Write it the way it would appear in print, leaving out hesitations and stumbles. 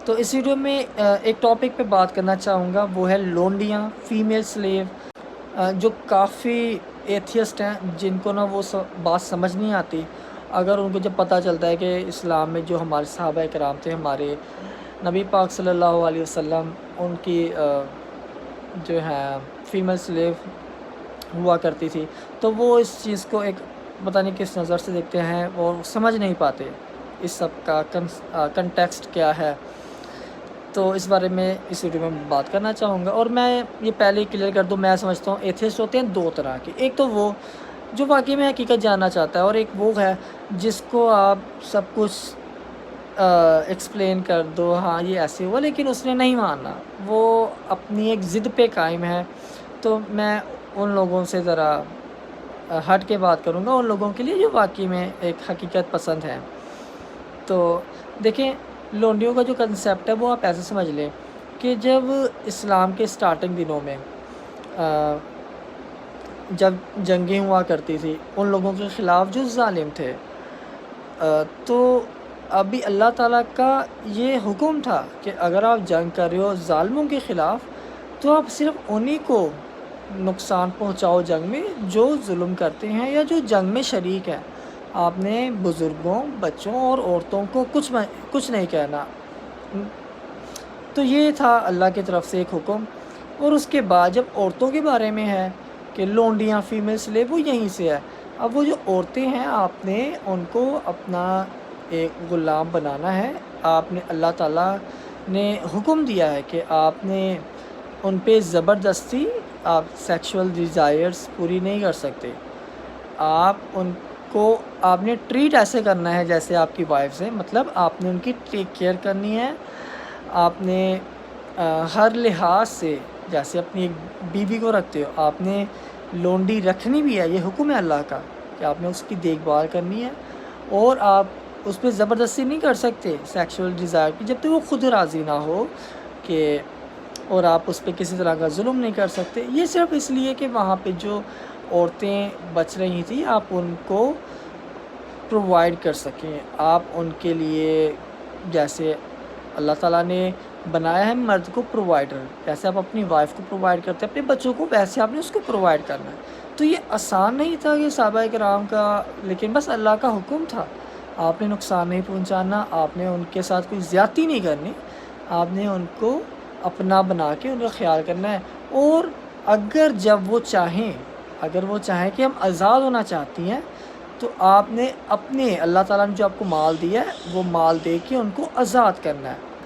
تو اس ویڈیو میں ایک ٹاپک پہ بات کرنا چاہوں گا، وہ ہے لونڈیاں، فیمیل سلیو، جو کافی ایتھیسٹ ہیں جن کو نا وہ بات سمجھ نہیں آتی، اگر ان کو جب پتہ چلتا ہے کہ اسلام میں جو ہمارے صحابہ کرام تھے، ہمارے نبی پاک صلی اللہ علیہ وسلم، ان کی جو ہے فیمیل سلیو ہوا کرتی تھی، تو وہ اس چیز کو ایک پتہ نہیں کس نظر سے دیکھتے ہیں، وہ سمجھ نہیں پاتے اس سب کا کنٹیکسٹ کیا ہے۔ تو اس بارے میں اس ویڈیو میں بات کرنا چاہوں گا، اور میں یہ پہلے ہی کلیئر کر دوں، میں سمجھتا ہوں ایتھیسٹ ہوتے ہیں دو طرح کے، ایک تو وہ جو واقعی میں حقیقت جاننا چاہتا ہے، اور ایک وہ ہے جس کو آپ سب کچھ ایکسپلین کر دو، ہاں یہ ایسے ہوا، لیکن اس نے نہیں ماننا، وہ اپنی ایک ضد پہ قائم ہے۔ تو میں ان لوگوں سے ذرا ہٹ کے بات کروں گا، ان لوگوں کے لیے جو واقعی میں ایک حقیقت پسند ہے۔ تو دیکھیں، لونڈیوں کا جو کنسیپٹ ہے وہ آپ ایسے سمجھ لیں کہ جب اسلام کے سٹارٹنگ دنوں میں جب جنگیں ہوا کرتی تھی ان لوگوں کے خلاف جو ظالم تھے، تو ابھی اللہ تعالیٰ کا یہ حکم تھا کہ اگر آپ جنگ کر رہے ہو ظالموں کے خلاف، تو آپ صرف انہی کو نقصان پہنچاؤ جنگ میں جو ظلم کرتے ہیں یا جو جنگ میں شریک ہیں۔ آپ نے بزرگوں، بچوں اور عورتوں کو کچھ نہیں کہنا۔ تو یہ تھا اللہ کی طرف سے ایک حکم۔ اور اس کے بعد جب عورتوں کے بارے میں ہے کہ لونڈیاں، فیمیل سلیو، وہ یہیں سے ہے۔ اب وہ جو عورتیں ہیں، آپ نے ان کو اپنا ایک غلام بنانا ہے۔ آپ نے اللہ تعالیٰ نے حکم دیا ہے کہ آپ نے ان پہ زبردستی آپ سیکشول ڈیزائرز پوری نہیں کر سکتے۔ آپ نے ٹریٹ ایسے کرنا ہے جیسے آپ کی وائفز ہیں، مطلب آپ نے ان کی ٹیک کیئر کرنی ہے۔ آپ نے ہر لحاظ سے جیسے اپنی ایک بیوی کو رکھتے ہو، آپ نے لونڈی رکھنی بھی ہے، یہ حکم ہے اللہ کا کہ آپ نے اس کی دیکھ بھال کرنی ہے، اور آپ اس پہ زبردستی نہیں کر سکتے سیکشول ڈیزائر کی جب تک وہ خود راضی نہ ہو کہ، اور آپ اس پہ کسی طرح کا ظلم نہیں کر سکتے۔ یہ صرف اس لیے کہ وہاں پہ جو عورتیں بچ رہی تھیں آپ ان کو پرووائڈ کر سکیں، آپ ان کے لیے جیسے اللہ تعالیٰ نے بنایا ہے مرد کو پرووائڈر، جیسے آپ اپنی وائف کو پرووائڈ کرتے ہیں اپنے بچوں کو، ویسے آپ نے اس کو پرووائڈ کرنا ہے۔ تو یہ آسان نہیں تھا یہ صحابہ کرام کا، لیکن بس اللہ کا حکم تھا، آپ نے نقصان نہیں پہنچانا، آپ نے ان کے ساتھ کوئی زیادتی نہیں کرنی، آپ نے ان کو اپنا بنا کے ان کا خیال کرنا ہے۔ اور اگر وہ چاہیں کہ ہم آزاد ہونا چاہتی ہیں، تو آپ نے اپنے اللہ تعالیٰ نے جو آپ کو مال دیا ہے وہ مال دے کے ان کو آزاد کرنا ہے۔